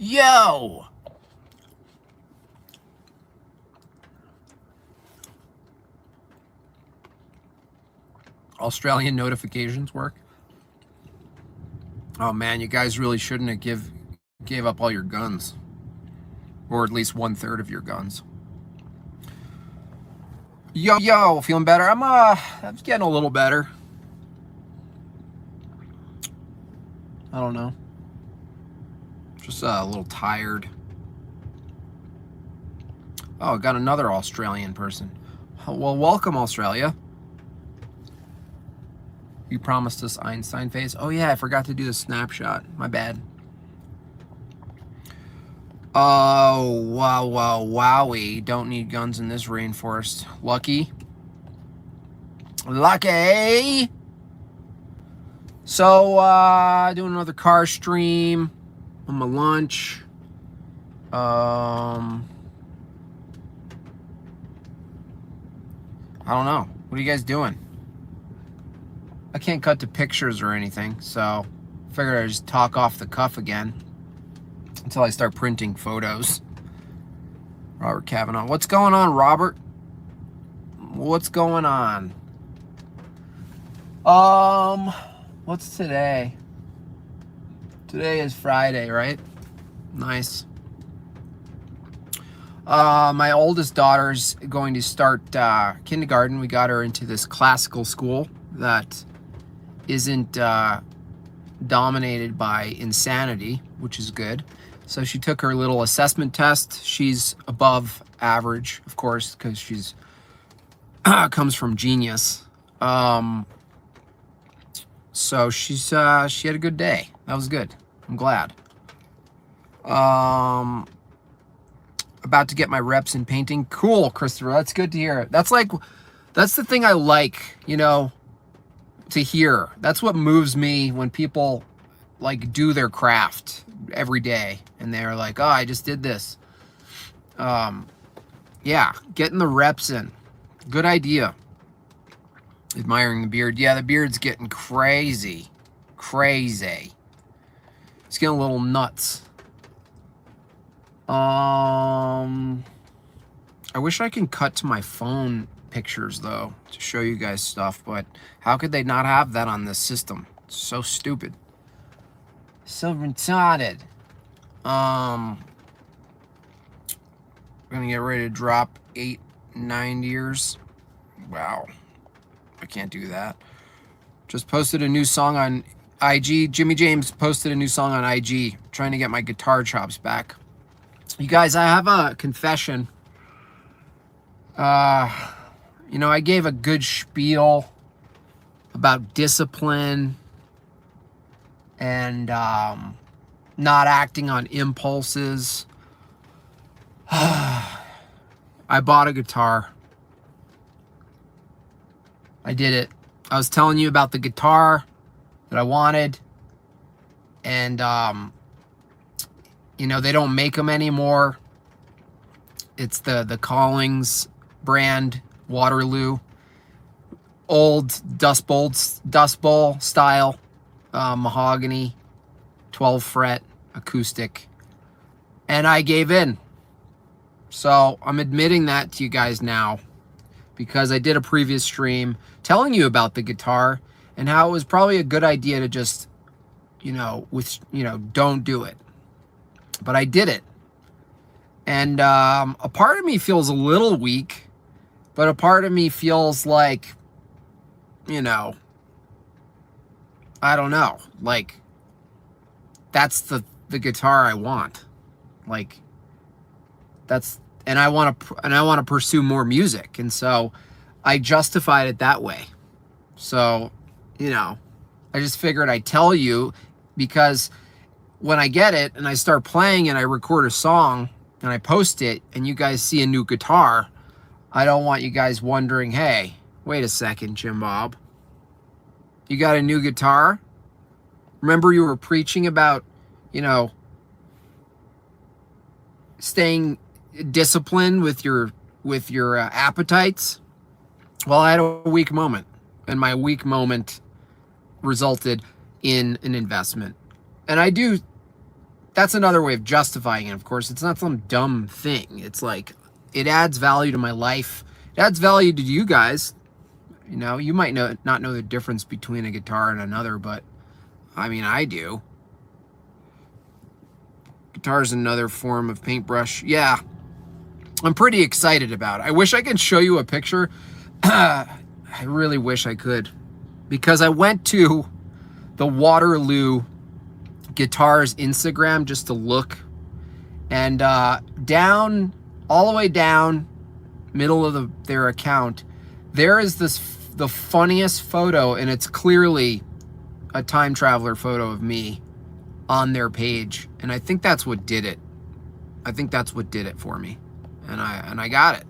Yo! Australian notifications work. Oh man, you guys really shouldn't have gave up all your guns. Or at least 1/3 of your guns. Yo, feeling better? I'm getting a little better. I don't know. Just a little tired. Oh, I got another Australian person. Well, welcome, Australia. You promised us Einstein face. Oh yeah, I forgot to do the snapshot. My bad. Oh, wowie. Don't need guns in this rainforest. Lucky. So, doing another car stream on my lunch. I don't know. What are you guys doing? I can't cut to pictures or anything, so figured I'd just talk off the cuff again until I start printing photos. Robert Kavanaugh. What's going on, Robert? What's going on? What's today? Today is Friday, right? Nice. My oldest daughter's going to start kindergarten. We got her into this classical school that isn't dominated by insanity, which is good. So she took her little assessment test. She's above average, of course, because she's comes from genius. So she had a good day. That was good. I'm glad. About to get my reps in painting. Cool, Christopher. That's good to hear. That's the thing I like, to hear. That's what moves me when people do their craft every day and they're like, oh, I just did this. Yeah, getting the reps in. Good idea. Admiring the beard. Yeah, the beard's getting crazy. Crazy. It's getting a little nuts. I wish I could cut to my phone pictures though to show you guys stuff, but how could they not have that on this system? It's so stupid. So retarded. I'm gonna get ready to drop 8-9 years. Wow. I can't do that. Just posted a new song on IG. Jimmy James posted a new song on IG, trying to get my guitar chops back. You guys, I have a confession. I gave a good spiel about discipline and not acting on impulses. I bought a guitar. I did it. I was telling you about the guitar that I wanted. And, they don't make them anymore. It's the Collings brand, Waterloo. Old Dust Bowl style, mahogany, 12 fret, acoustic. And I gave in. So I'm admitting that to you guys now, because I did a previous stream telling you about the guitar and how it was probably a good idea to just, don't do it. But I did it. And a part of me feels a little weak, but a part of me feels like, I don't know, that's the guitar I want. And I want to pursue more music. And so I justified it that way. So, I just figured I'd tell you, because when I get it and I start playing and I record a song and I post it and you guys see a new guitar, I don't want you guys wondering, hey, wait a second, Jim Bob. You got a new guitar? Remember you were preaching about, staying disciplined with your appetites? Well, I had a weak moment, and my weak moment resulted in an investment. And I do that's another way of justifying it. Of course, it's not some dumb thing. It's like, it adds value to my life. It adds value to you guys. You know, you might not know the difference between a guitar and another, but I mean, I do. Guitar is another form of paintbrush. Yeah, I'm pretty excited about it. I wish I could show you a picture. I really wish I could, because I went to the Waterloo Guitars Instagram just to look, and down, all the way down middle of their account, there is the funniest photo, and it's clearly a time traveler photo of me on their page, and I think that's what did it. I think that's what did it for me, and I got it.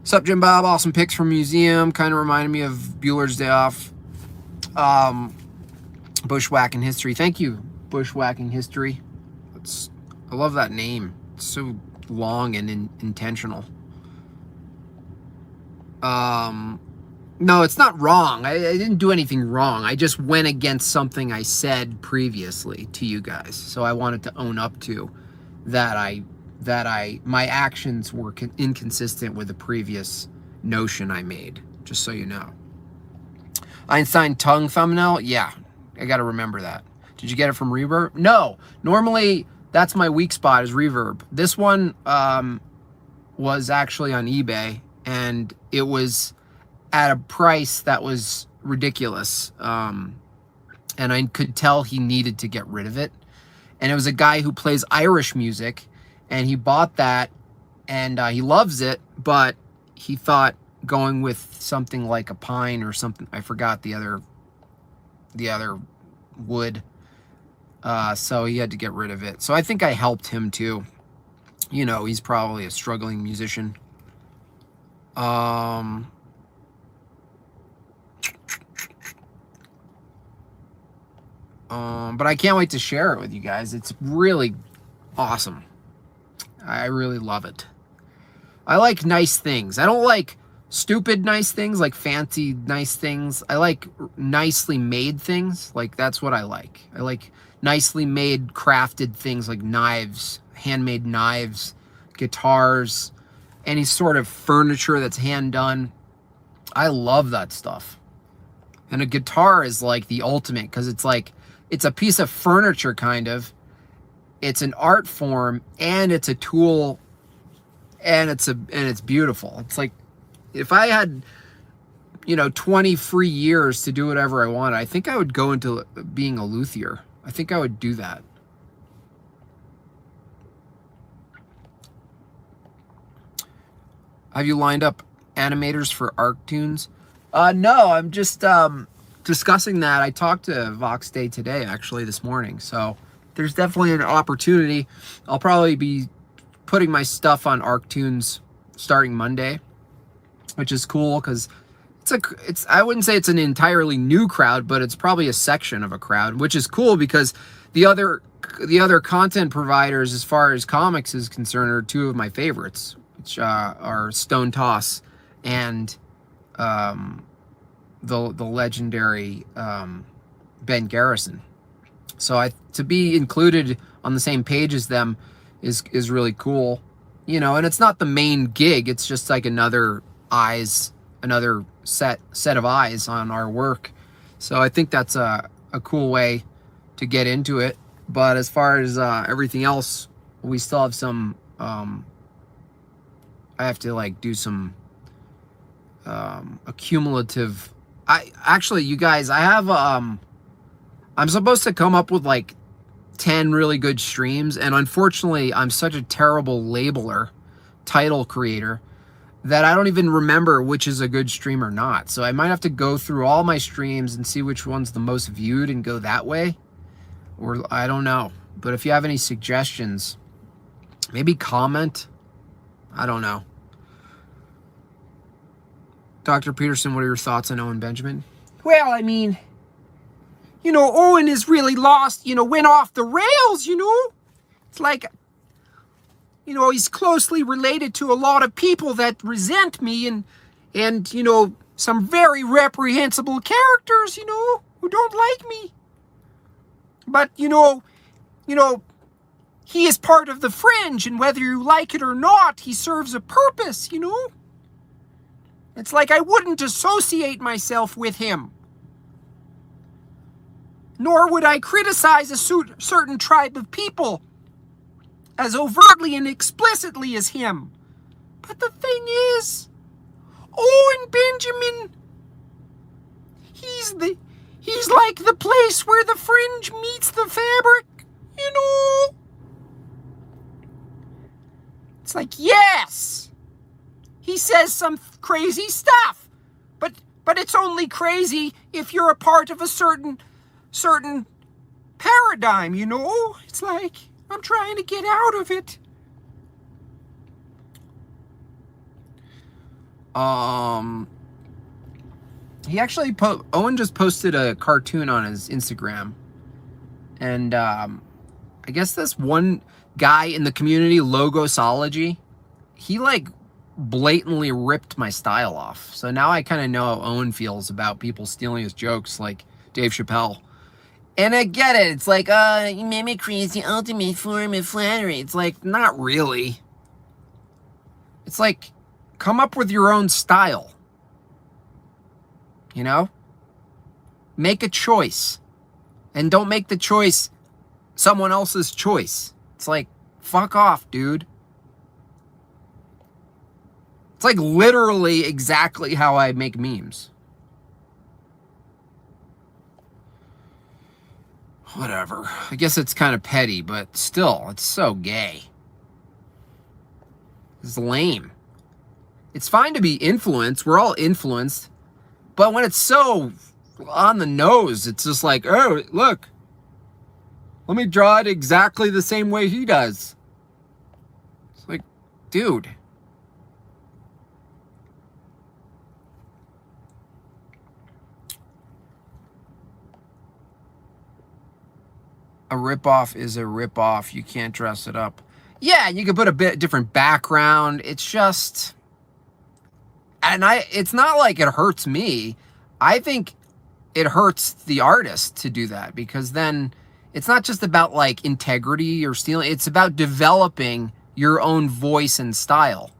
Sup, Jim Bob? Awesome pics from museum. Kind of reminded me of Bueller's Day Off. Bushwhacking History. Thank you, Bushwhacking History. I love that name. It's so long and intentional. No, it's not wrong. I didn't do anything wrong. I just went against something I said previously to you guys. So I wanted to own up to that my actions were inconsistent with the previous notion I made, just so you know. Einstein tongue thumbnail? Yeah, I got to remember that. Did you get it from Reverb? No. Normally, that's my weak spot is Reverb. This one was actually on eBay, and it was at a price that was ridiculous. And I could tell he needed to get rid of it. And it was a guy who plays Irish music, and he bought that, and he loves it, but he thought going with something like a pine or something, I forgot the other wood, so he had to get rid of it. So I think I helped him too. You know, he's probably a struggling musician. But I can't wait to share it with you guys. It's really awesome. I really love it. I like nice things. I don't like stupid nice things, like fancy nice things. I like nicely made things. Like, that's what I like. I like nicely made, crafted things like knives, handmade knives, guitars, any sort of furniture that's hand done. I love that stuff. And a guitar is like the ultimate, because it's like, it's a piece of furniture, kind of. It's an art form, and it's a tool, and it's beautiful. It's like, if I had, 20 free years to do whatever I wanted, I think I would go into being a luthier. I think I would do that. Have you lined up animators for ArcTunes? No, I'm just discussing that. I talked to Vox Day today, actually, this morning. So there's definitely an opportunity. I'll probably be putting my stuff on ArcTunes starting Monday, which is cool, because I wouldn't say it's an entirely new crowd, but it's probably a section of a crowd, which is cool, because the other content providers, as far as comics is concerned, are two of my favorites, which are Stone Toss and the legendary Ben Garrison. So to be included on the same page as them is really cool, and it's not the main gig. It's just like another set of eyes on our work. So I think that's a cool way to get into it. But as far as everything else, we still have some, I have to do some accumulative. You guys, I have, I'm supposed to come up with 10 really good streams, and unfortunately I'm such a terrible labeler, title creator, that I don't even remember which is a good stream or not. So I might have to go through all my streams and see which one's the most viewed and go that way, or I don't know. But if you have any suggestions, maybe comment. I don't know. Dr. Peterson, what are your thoughts on Owen Benjamin? Well, I mean, Owen is really lost, went off the rails, It's like, he's closely related to a lot of people that resent me and some very reprehensible characters, who don't like me. But, he is part of the fringe, and whether you like it or not, he serves a purpose, you know? It's like I wouldn't associate myself with him. Nor would I criticize a certain tribe of people as overtly and explicitly as him. But the thing is, Owen Benjamin, he's like the place where the fringe meets the fabric, you know? It's like, yes, he says some crazy stuff, but it's only crazy if you're a part of a certain paradigm, you know? It's like, I'm trying to get out of it. He actually Owen just posted a cartoon on his Instagram, and I guess this one guy in the community, Logosology, he like blatantly ripped my style off. So now I kind of know how Owen feels about people stealing his jokes, like Dave Chappelle. And I get it. It's like, mimicry is the ultimate form of flattery. It's like, not really. It's like, come up with your own style. You know? Make a choice. And don't make the choice someone else's choice. It's like, fuck off, dude. It's like literally exactly how I make memes. Whatever. I guess it's kind of petty, but still, it's so gay. It's lame. It's fine to be influenced. We're all influenced. But when it's so on the nose, it's just like, oh, look. Let me draw it exactly the same way he does. It's like, dude. A ripoff is a ripoff. You can't dress it up. Yeah, you could put a bit different background. It's just, and it's not like it hurts me. I think it hurts the artist to do that, because then it's not just about like integrity or stealing. It's about developing your own voice and style.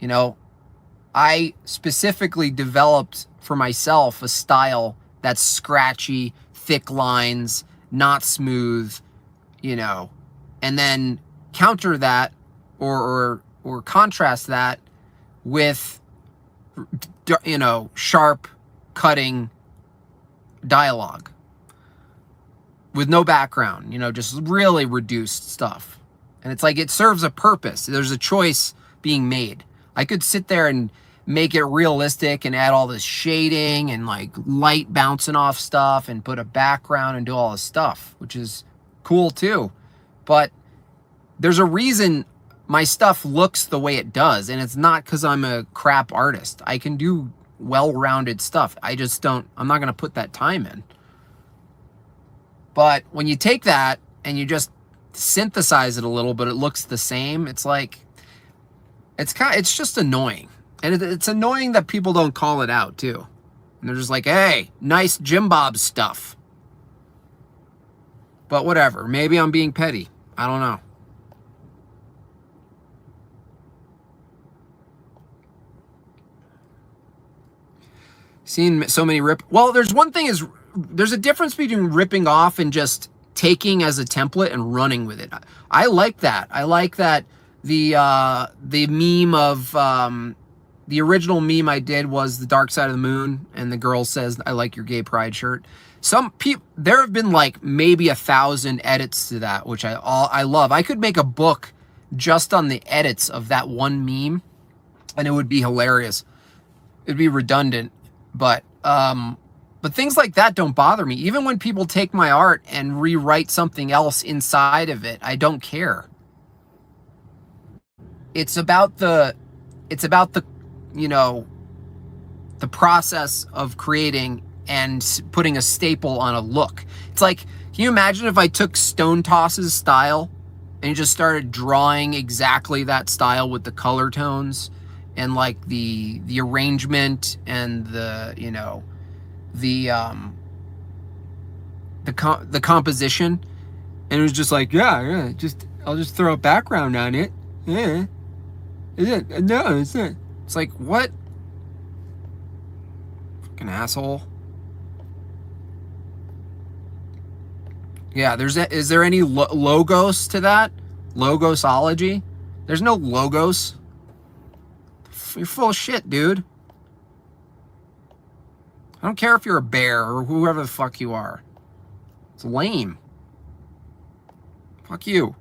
You know, I specifically developed for myself a style that's scratchy, thick lines, not smooth, you know, and then counter that or contrast that with, you know, sharp cutting dialogue with no background, you know, just really reduced stuff. And it's like, it serves a purpose. There's a choice being made. I could sit there and make it realistic and add all this shading and like light bouncing off stuff and put a background and do all this stuff, which is cool too. But there's a reason my stuff looks the way it does, and it's not because I'm a crap artist. I can do well-rounded stuff. I'm not going to put that time in. But when you take that and you just synthesize it a little, but it looks the same, it's like, it's just annoying. And it's annoying that people don't call it out, too. And they're just like, hey, nice Jim Bob stuff. But whatever. Maybe I'm being petty. I don't know. Seen so many well, there's one thing is, there's a difference between ripping off and just taking as a template and running with it. I like that. I like that the meme of... the original meme I did was the Dark Side of the Moon, and the girl says, I like your gay pride shirt. Some people, there have been like maybe 1,000 edits to that, which I love. I could make a book just on the edits of that one meme, and it would be hilarious. It'd be redundant, but things like that don't bother me. Even when people take my art and rewrite something else inside of it, I don't care. It's about the you know, the process of creating and putting a staple on a look. It's like, can you imagine if I took Stone Toss's style and just started drawing exactly that style with the color tones and like the arrangement and the, you know, the composition, And it was just like, yeah, I'll just throw a background on it. Yeah. Is it? No, it's not. It's like, what? Fucking asshole. Yeah, is there any logos to that? Logosology? There's no logos. You're full of shit, dude. I don't care if you're a bear or whoever the fuck you are. It's lame. Fuck you.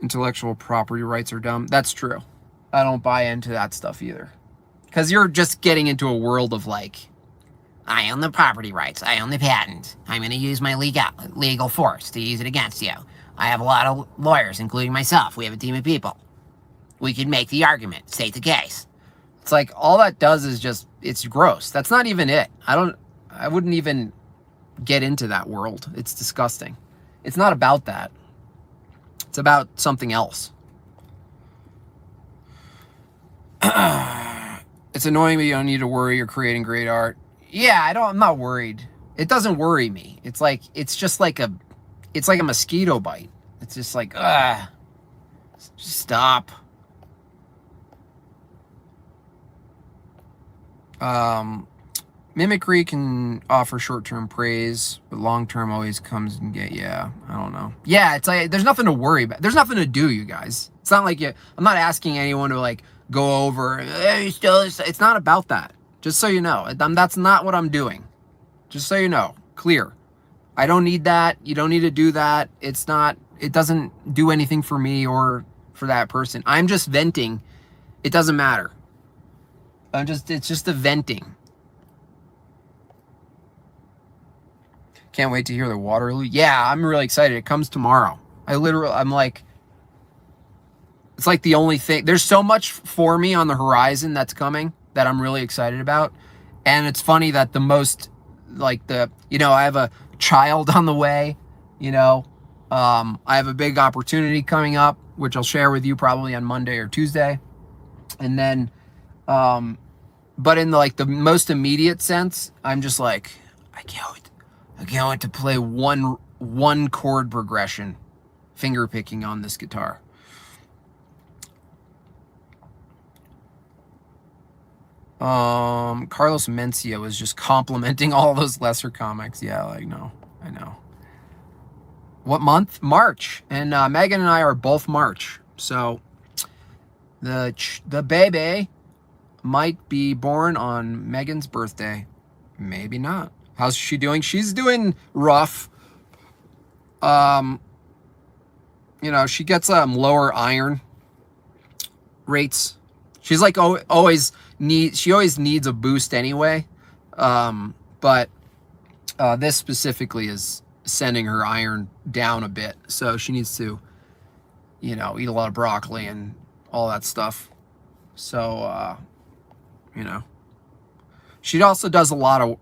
Intellectual property rights are dumb. That's true. I don't buy into that stuff either. Because you're just getting into a world of like, I own the property rights. I own the patent. I'm going to use my legal force to use it against you. I have a lot of lawyers, including myself. We have a team of people. We can make the argument, state the case. It's like all that does is just, it's gross. That's not even it. I wouldn't even get into that world. It's disgusting. It's not about that. It's about something else. It's annoying, but you don't need to worry. You're creating great art. Yeah, I'm not worried. It doesn't worry me. It's just like a mosquito bite. It's just like, just stop. Mimicry can offer short-term praise, but long-term always comes and yeah, I don't know. Yeah, it's like, there's nothing to worry about. There's nothing to do, you guys. It's not like I'm not asking anyone to like go over, hey, it's not about that. Just so you know, that's not what I'm doing. Just so you know, clear. I don't need that. You don't need to do that. It doesn't do anything for me or for that person. I'm just venting. It doesn't matter. It's just a venting. Can't wait to hear the Waterloo. Yeah, I'm really excited. It comes tomorrow. I'm like, it's like the only thing. There's so much for me on the horizon that's coming that I'm really excited about. And it's funny that the most, like I have a child on the way, I have a big opportunity coming up, which I'll share with you probably on Monday or Tuesday. And then, but in the most immediate sense, I'm just like, I can't wait to play one chord progression, finger picking on this guitar. Carlos Mencia was just complimenting all those lesser comics. Yeah, no, I know. What month? March. And Megan and I are both March. So the baby might be born on Megan's birthday. Maybe not. How's she doing? She's doing rough. She gets lower iron rates. She's like always needs a boost anyway. But this specifically is sending her iron down a bit. So she needs to, eat a lot of broccoli and all that stuff. So, she also does a lot of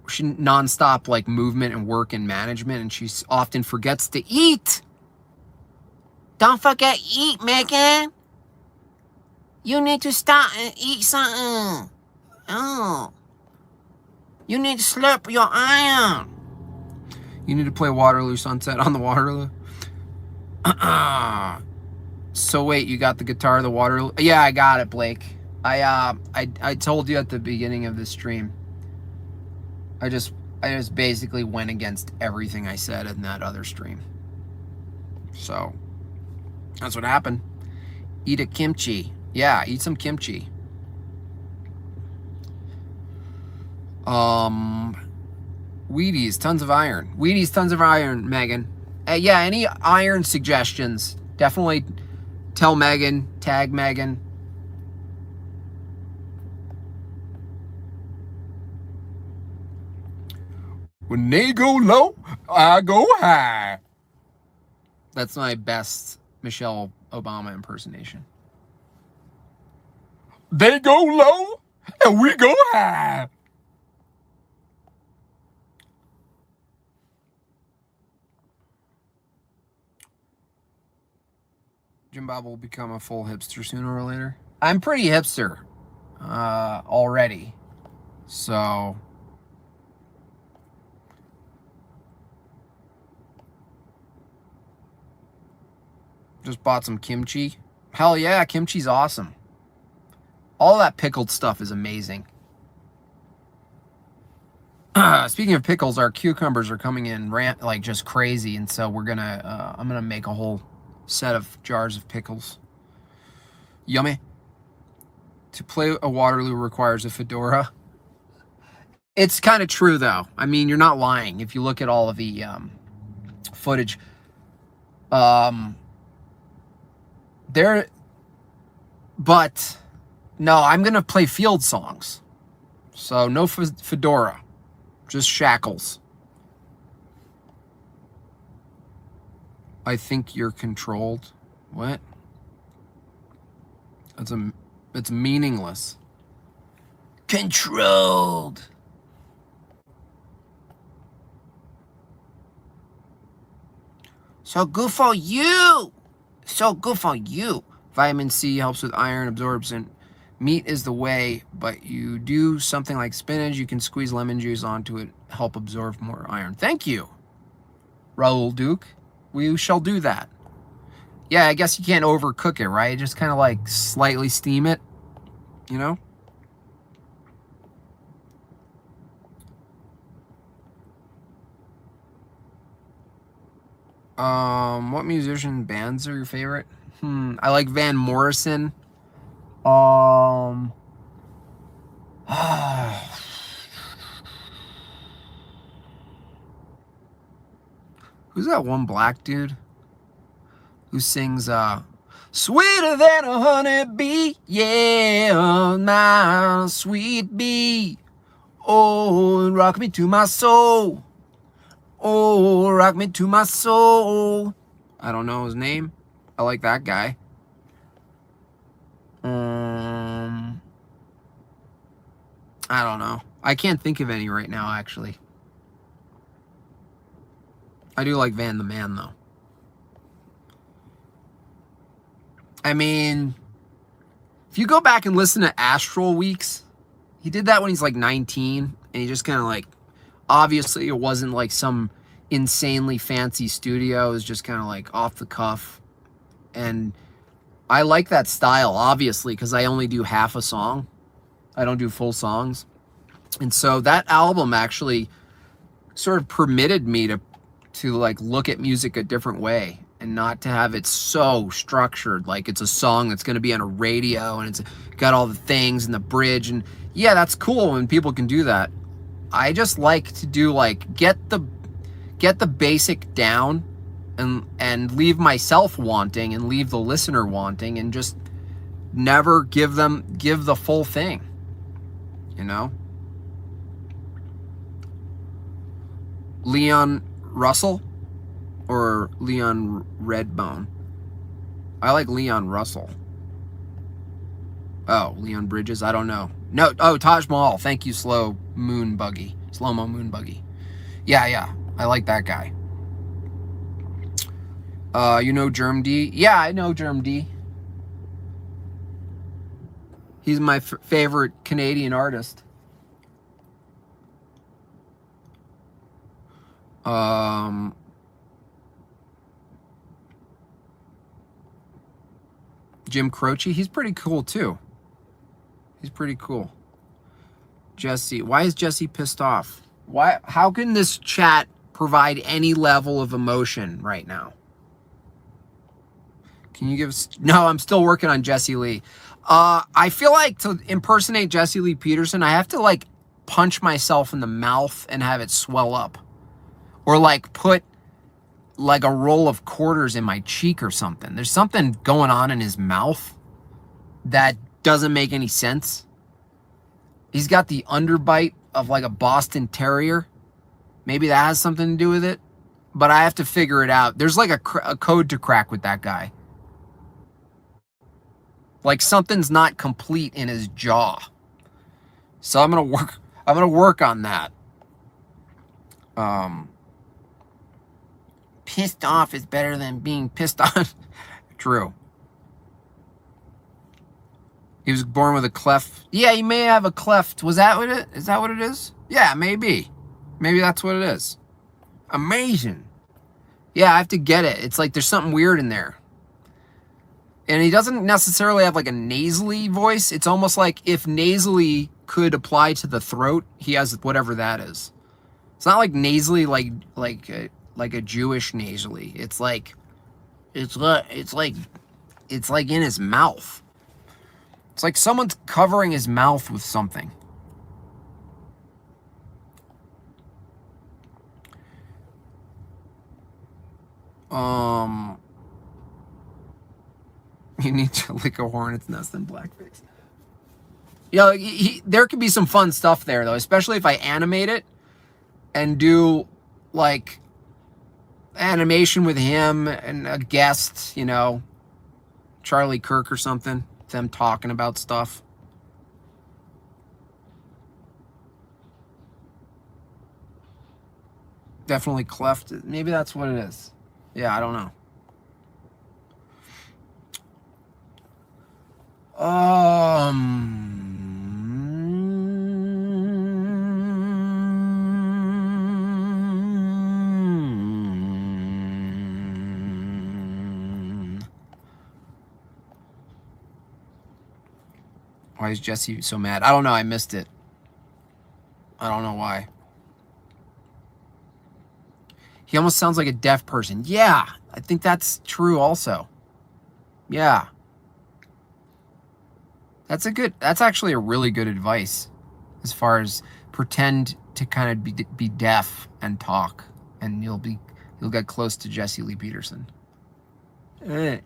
she nonstop movement and work and management, and she often forgets to eat. Don't forget eat, Megan. You need to stop and eat something. Oh. You need to slurp your iron. You need to play Waterloo Sunset on the Waterloo. So wait, you got the guitar, the Waterloo? Yeah, I got it, Blake. I told you at the beginning of the stream. I just basically went against everything I said in that other stream. So that's what happened. Eat a kimchi. Yeah, eat some kimchi. Wheaties, tons of iron. Wheaties, tons of iron, Megan. Yeah, any iron suggestions? Definitely tell Megan, tag Megan. When they go low, I go high. That's my best Michelle Obama impersonation. They go low, and we go high. Jim Bob will become a full hipster sooner or later. I'm pretty hipster already. So Just bought some kimchi. Hell yeah, kimchi's awesome. All that pickled stuff is amazing. Speaking of pickles, our cucumbers are coming in like just crazy, and so we're gonna I'm gonna make a whole set of jars of pickles. Yummy. To play a Waterloo requires a fedora. It's kind of true though. I mean, you're not lying if you look at all of the footage. But no, I'm gonna play field songs, so no fedora. Just shackles. I think you're controlled. What? It's meaningless. Controlled. So good for you. So good for you. Vitamin C helps with iron absorption. Meat is the way, but you do something like spinach, you can squeeze lemon juice onto it, help absorb more iron. Thank you, Raul Duke. We shall do that. Yeah, I guess you can't overcook it, right? Just kind of like slightly steam it, you know? What musician bands are your favorite? I like Van Morrison. Who's that one black dude who sings sweeter than a honeybee, yeah, my sweet bee, oh, rock me to my soul, oh, rock me to my soul. I don't know his name. I like that guy. I don't know. I can't think of any right now, actually. I do like Van the Man, though. I mean, if you go back and listen to Astral Weeks, he did that when he's like 19, and he just kind of like, obviously it wasn't like some insanely fancy studio. It was just kind of like off the cuff. And I like that style, obviously, because I only do half a song. I don't do full songs. And so that album actually sort of permitted me to like look at music a different way and not to have it so structured. Like it's a song that's going to be on a radio and it's got all the things and the bridge. And yeah, that's cool when people can do that. I just like to do like, get the basic down and leave myself wanting and leave the listener wanting and just never give the full thing, you know? Leon Russell or Leon Redbone? I like Leon Russell. Oh, Leon Bridges? I don't know. No, oh, Taj Mahal. Thank you, Slow-Mo Moon Buggy. Yeah, I like that guy. You know Germ D? Yeah, I know Germ D. He's my favorite Canadian artist. Jim Croce, he's pretty cool too. He's pretty cool. Jesse, why is Jesse pissed off? How can this chat provide any level of emotion right now? Can you give us... No, I'm still working on Jesse Lee. I feel like to impersonate Jesse Lee Peterson, I have to like punch myself in the mouth and have it swell up. Or like put like a roll of quarters in my cheek or something. There's something going on in his mouth that doesn't make any sense. He's got the underbite of like a Boston Terrier. Maybe that has something to do with it. But I have to figure it out. There's like a code to crack with that guy. Like something's not complete in his jaw. So I'm gonna work on that. Pissed off is better than being pissed on. True. He was born with a cleft. Yeah, he may have a cleft. Was that what it is? Is that what it is? Yeah, maybe. Maybe that's what it is. Amazing. Yeah, I have to get it. It's like there's something weird in there. And he doesn't necessarily have like a nasally voice. It's almost like if nasally could apply to the throat, he has whatever that is. It's not like nasally like a Jewish nasally. It's like in his mouth. It's like someone's covering his mouth with something. You need to lick a hornet's nest in blackface. You know, there could be some fun stuff there, though, especially if I animate it and do, like, animation with him and a guest, you know, Charlie Kirk or something, them talking about stuff. Definitely cleft. Maybe that's what it is. Yeah, I don't know. Why is Jesse so mad? I don't know. I missed it. I don't know why. He almost sounds like a deaf person. Yeah, I think that's true also. Yeah. That's actually a really good advice as far as pretend to kind of be deaf and talk, and you'll get close to Jesse Lee Peterson. You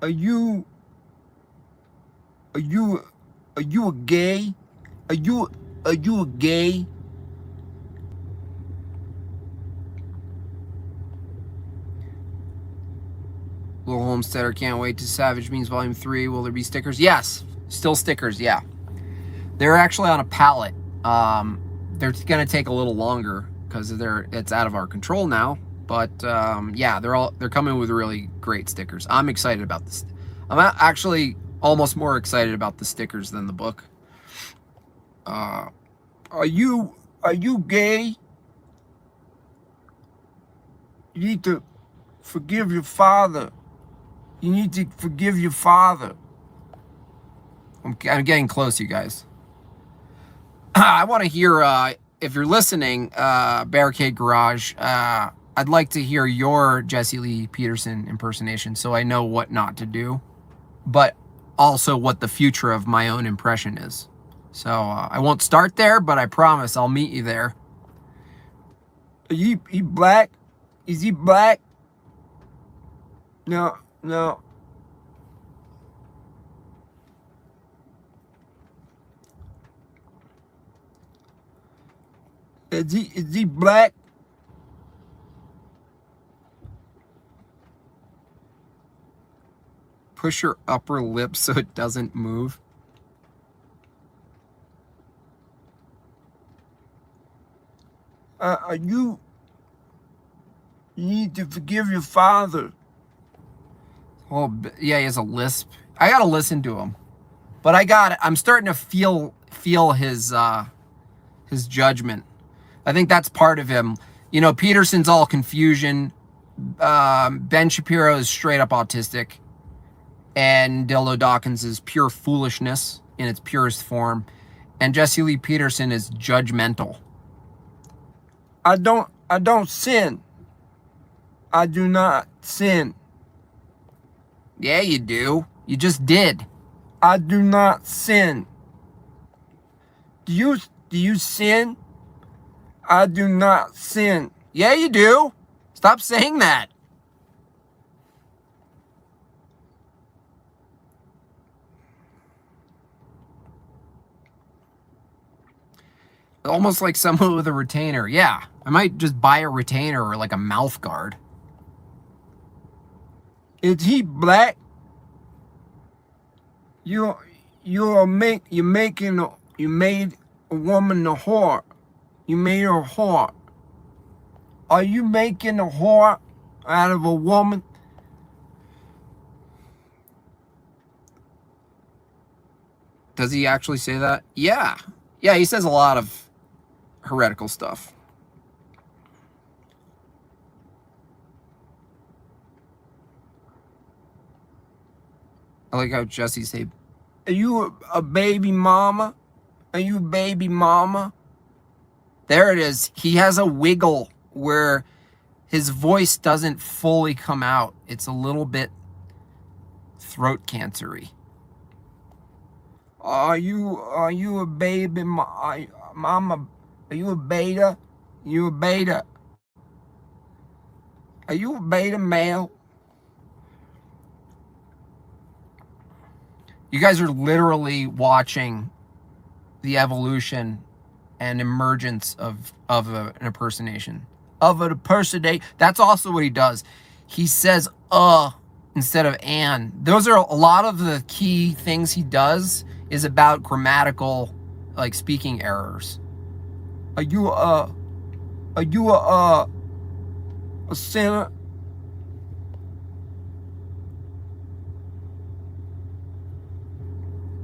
are you a gay? Are you a gay? Little Homesteader can't wait to Savage Means Volume 3. Will there be stickers? Yes. Still stickers, yeah. They're actually on a pallet. They're going to take a little longer because it's out of our control now. But yeah, they're coming with really great stickers. I'm excited about this. I'm actually almost more excited about the stickers than the book. Are you gay? You need to forgive your father. You need to forgive your father. I'm getting close, you guys. I want to hear, if you're listening, Barricade Garage, I'd like to hear your Jesse Lee Peterson impersonation so I know what not to do, but also what the future of my own impression is. So I won't start there, but I promise I'll meet you there. He black? Is he black? No. Is he black? Push your upper lip so it doesn't move. You need to forgive your father. Oh, yeah, he has a lisp. I gotta listen to him, but I'm starting to feel his judgment. I think that's part of him. You know, Peterson's all confusion. Ben Shapiro is straight up autistic, and Dildo Dawkins is pure foolishness in its purest form, and Jesse Lee Peterson is judgmental. I don't sin. I do not sin. Yeah, you do. You just did. I do not sin. Do you sin? I do not sin. Yeah, you do. Stop saying that. Almost like someone with a retainer. Yeah, I might just buy a retainer or like a mouth guard. Is he black? You made a woman a whore. You made her a whore. Are you making a whore out of a woman? Does he actually say that? Yeah. Yeah, he says a lot of heretical stuff. I like how Jesse say, "Are you a baby mama? Are you a baby mama?" There it is. He has a wiggle where his voice doesn't fully come out. It's a little bit throat cancery. Are you a baby mama? Are you a beta? You a beta? Are you a beta male? You guys are literally watching the evolution and emergence of an impersonation. Of an impersonate. That's also what he does. He says instead of an. Those are a lot of the key things he does is about grammatical, like, speaking errors. Are you a sinner?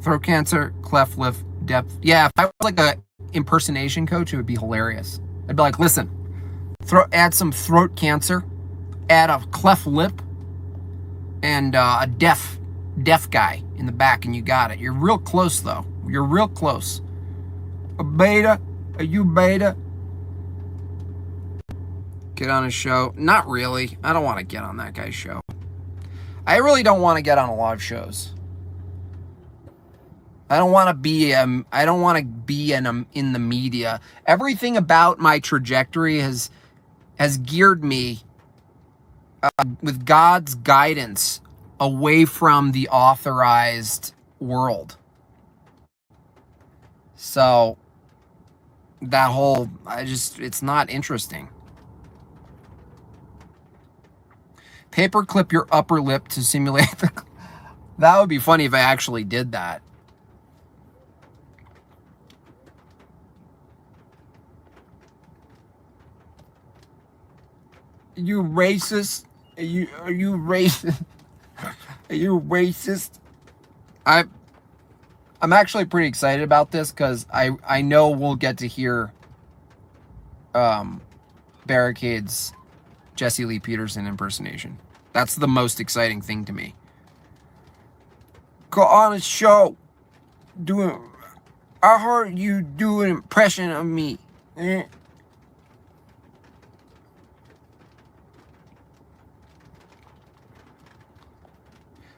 Throat cancer, cleft lip, depth. Yeah, if I was like a impersonation coach, it would be hilarious. I'd be like, listen, add some throat cancer, add a cleft lip, and a deaf guy in the back, and you got it. You're real close, though. You're real close. A beta? Are you beta? Get on his show? Not really. I don't want to get on that guy's show. I really don't want to get on a lot of shows. I don't want to be in the media. Everything about my trajectory has geared me with God's guidance away from the authorized world. So that whole, it's not interesting. Paperclip your upper lip to simulate that would be funny if I actually did that. You racist? Are you racist? Are you racist? I'm actually pretty excited about this because I know we'll get to hear Barricade's Jesse Lee Peterson impersonation. That's the most exciting thing to me. Go on a show. I heard you do an impression of me.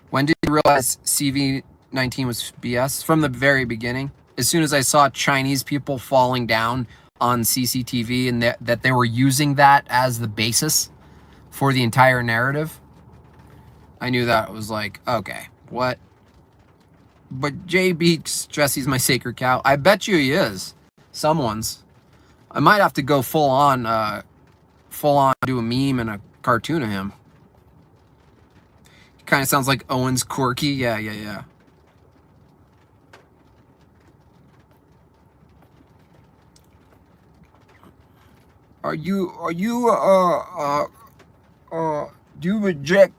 When did you realize CV-19 was BS? From the very beginning. As soon as I saw Chinese people falling down on CCTV and that they were using that as the basis for the entire narrative, I knew that was like, okay, what? But Jesse's my sacred cow. I bet you he is. Someone's. I might have to go full on do a meme and a cartoon of him. Kind of sounds like Owen's Corky. Yeah. Do you reject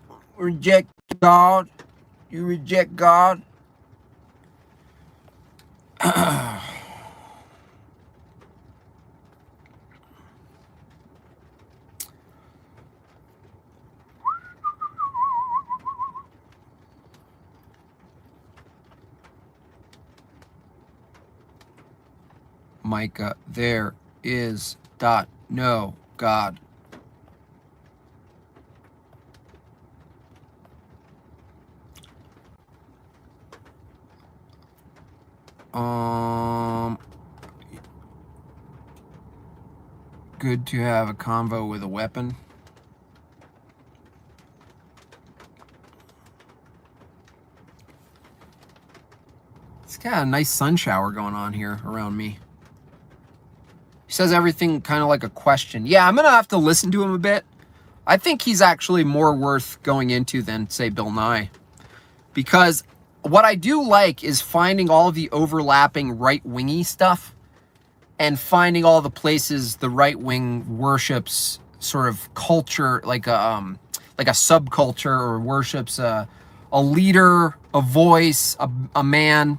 God? You reject God? Micah, there is no God. Good to have a convo with a weapon. It's got a nice sun shower going on here around me. He says everything kind of like a question. Yeah, I'm going to have to listen to him a bit. I think he's actually more worth going into than, say, Bill Nye. Because what I do like is finding all the overlapping right-wingy stuff and finding all the places the right-wing worships sort of culture, like a subculture, or worships a leader, a voice, a man.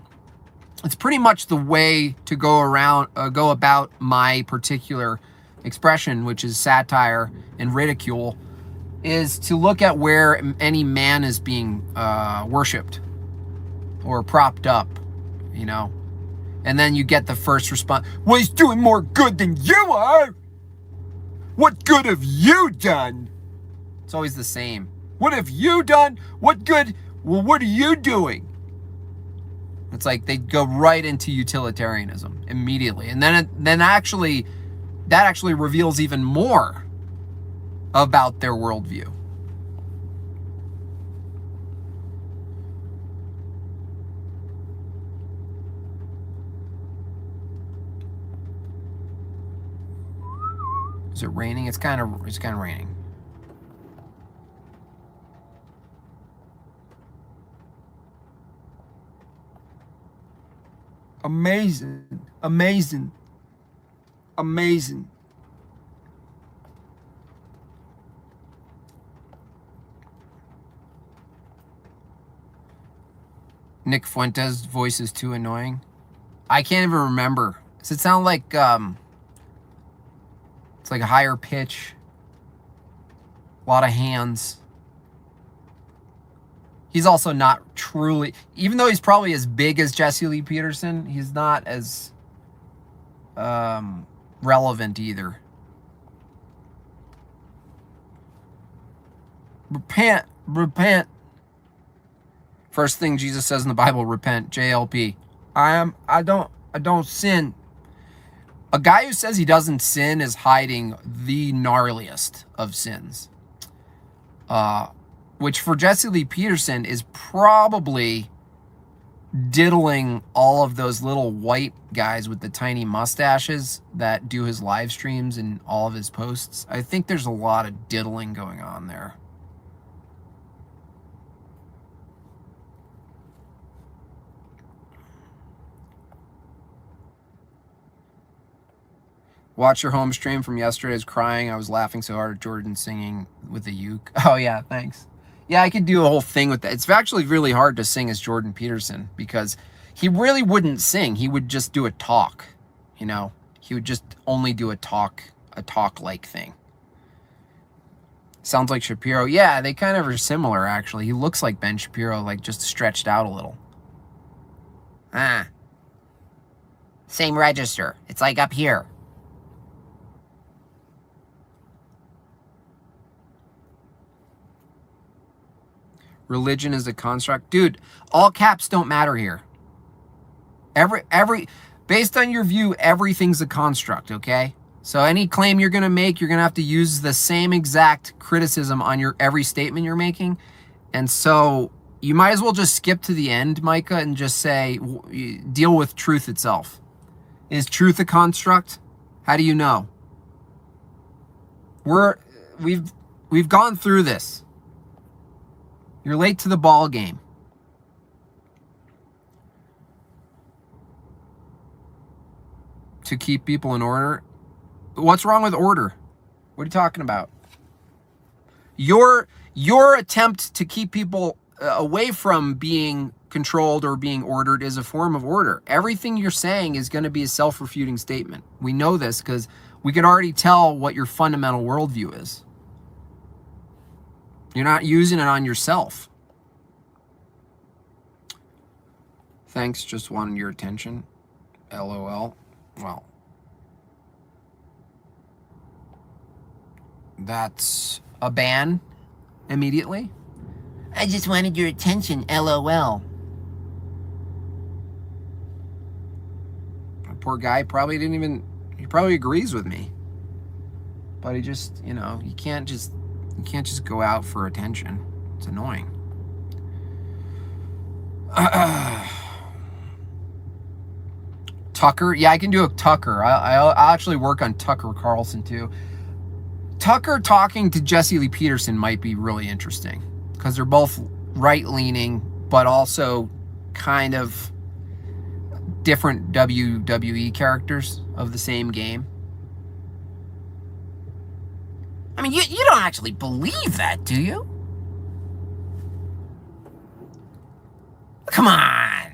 It's pretty much the way to go about my particular expression, which is satire and ridicule, is to look at where any man is being worshipped. or propped up, you know. And then you get the first response, well, he's doing more good than you are. What good have you done? It's always the same. What have you done? What good? Well, what are you doing? It's like they go right into utilitarianism immediately. And then that actually reveals even more about their worldview. Is it raining? It's kind of raining. Amazing. Amazing. Amazing. Nick Fuentes' voice is too annoying. I can't even remember. Does it sound like it's like a higher pitch, a lot of hands? He's also not truly, even though he's probably as big as Jesse Lee Peterson, he's not as relevant either. Repent, repent. First thing Jesus says in the Bible, repent, JLP. I don't sin. A guy who says he doesn't sin is hiding the gnarliest of sins. Which for Jesse Lee Peterson is probably diddling all of those little white guys with the tiny mustaches that do his live streams and all of his posts. I think there's a lot of diddling going on there. Watch your home stream from yesterday's crying. I was laughing so hard at Jordan singing with the uke. Oh, yeah, thanks. Yeah, I could do a whole thing with that. It's actually really hard to sing as Jordan Peterson because he really wouldn't sing. He would just do a talk, you know. He would just only do a talk-like thing. Sounds like Shapiro. Yeah, they kind of are similar, actually. He looks like Ben Shapiro, like just stretched out a little. Same register. It's like up here. Religion is a construct. Dude, all caps don't matter here. Based on your view, everything's a construct, okay? So any claim you're going to make, you're going to have to use the same exact criticism on your every statement you're making. And so you might as well just skip to the end, Micah, and just say, deal with truth itself. Is truth a construct? How do you know? We've gone through this. You're late to the ball game. To keep people in order. What's wrong with order? What are you talking about? Your attempt to keep people away from being controlled or being ordered is a form of order. Everything you're saying is going to be a self-refuting statement. We know this because we can already tell what your fundamental worldview is. You're not using it on yourself. Thanks, just wanted your attention. LOL. Well, that's a ban immediately. I just wanted your attention. LOL. That poor guy probably he probably agrees with me. But he just, you can't just go out for attention. It's annoying. Tucker? Yeah, I can do a Tucker. I'll actually work on Tucker Carlson too. Tucker talking to Jesse Lee Peterson might be really interesting because they're both right-leaning, but also kind of different WWE characters of the same game. I mean, you don't actually believe that, do you? Come on.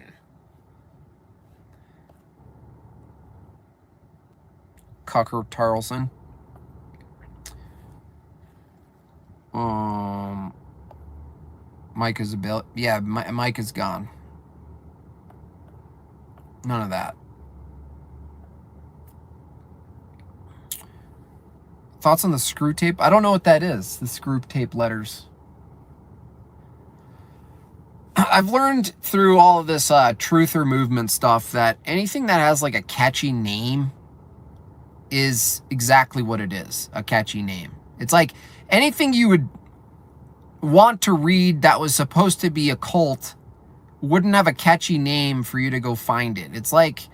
Tucker Carlson. Micah's Micah's gone. None of that. Thoughts on the screw tape? I don't know what that is, the screw tape letters. I've learned through all of this truther movement stuff that anything that has like a catchy name is exactly what it is, a catchy name. It's like anything you would want to read that was supposed to be occult wouldn't have a catchy name for you to go find it. It's like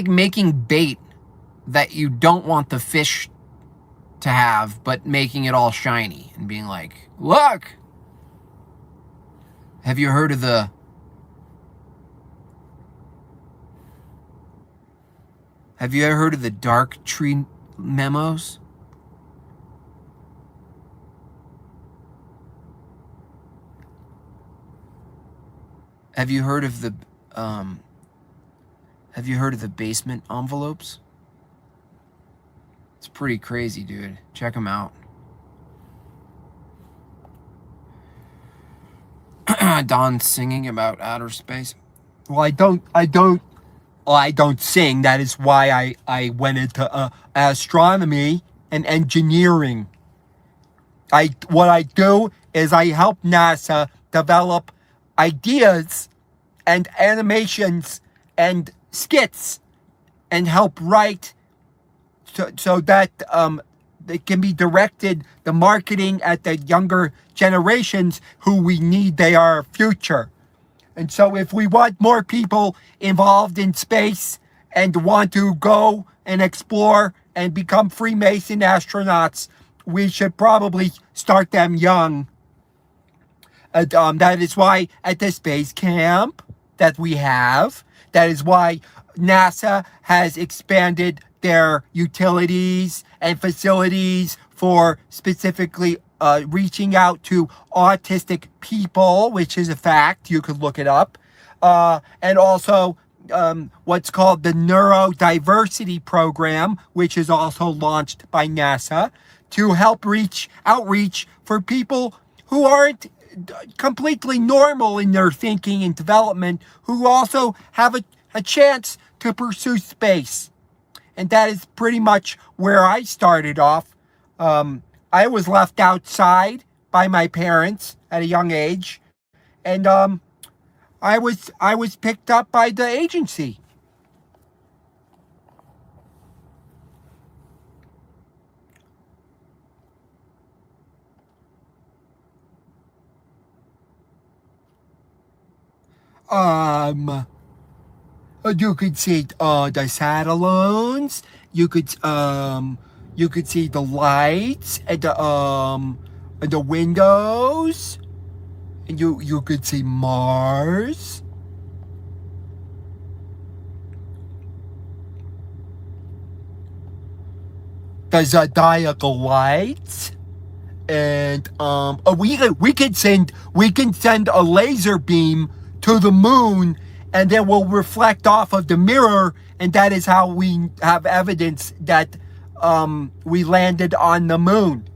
making bait that you don't want the fish to have, but making it all shiny and being like, look, have you heard of the dark tree memos? Have you heard of the basement envelopes? It's pretty crazy, dude. Check them out. Don singing about outer space. Well, I don't sing. That is why I went into astronomy and engineering. What I do is I help NASA develop ideas and animations and skits and help write so that it can be directed, the marketing at the younger generations who we need. They are our future. And so if we want more people involved in space and want to go and explore and become Freemason astronauts, we should probably start them young. That is why at the space camp that we have, that is why NASA has expanded their utilities and facilities for specifically reaching out to autistic people, which is a fact. You could look it up. And also what's called the Neurodiversity Program, which is also launched by NASA to help outreach for people who aren't completely normal in their thinking and development, who also have a chance to pursue space. And that is pretty much where I started off. I was left outside by my parents at a young age, and I was picked up by the agency. You could see the satellones. You could see the lights at the windows. And you could see Mars. The zodiacal lights. And we can send a laser beam to the moon, and then we'll reflect off of the mirror, and that is how we have evidence that we landed on the moon.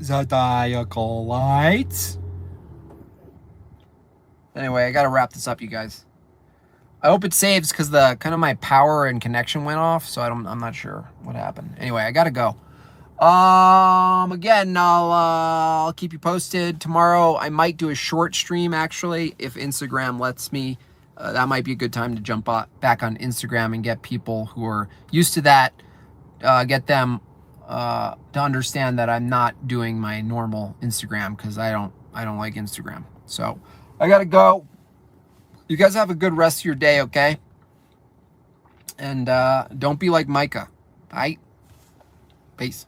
Zodiacal lights. Anyway, I gotta wrap this up, you guys. I hope it saves because the kind of my power and connection went off, so I'm not sure what happened. Anyway, I gotta go. Again, I'll keep you posted. Tomorrow I might do a short stream, actually, if Instagram lets me. That might be a good time to jump back on Instagram and get people who are used to that, get them to understand that I'm not doing my normal Instagram because I don't like Instagram. So I gotta go. You guys have a good rest of your day, okay? And don't be like Micah. All right? Peace.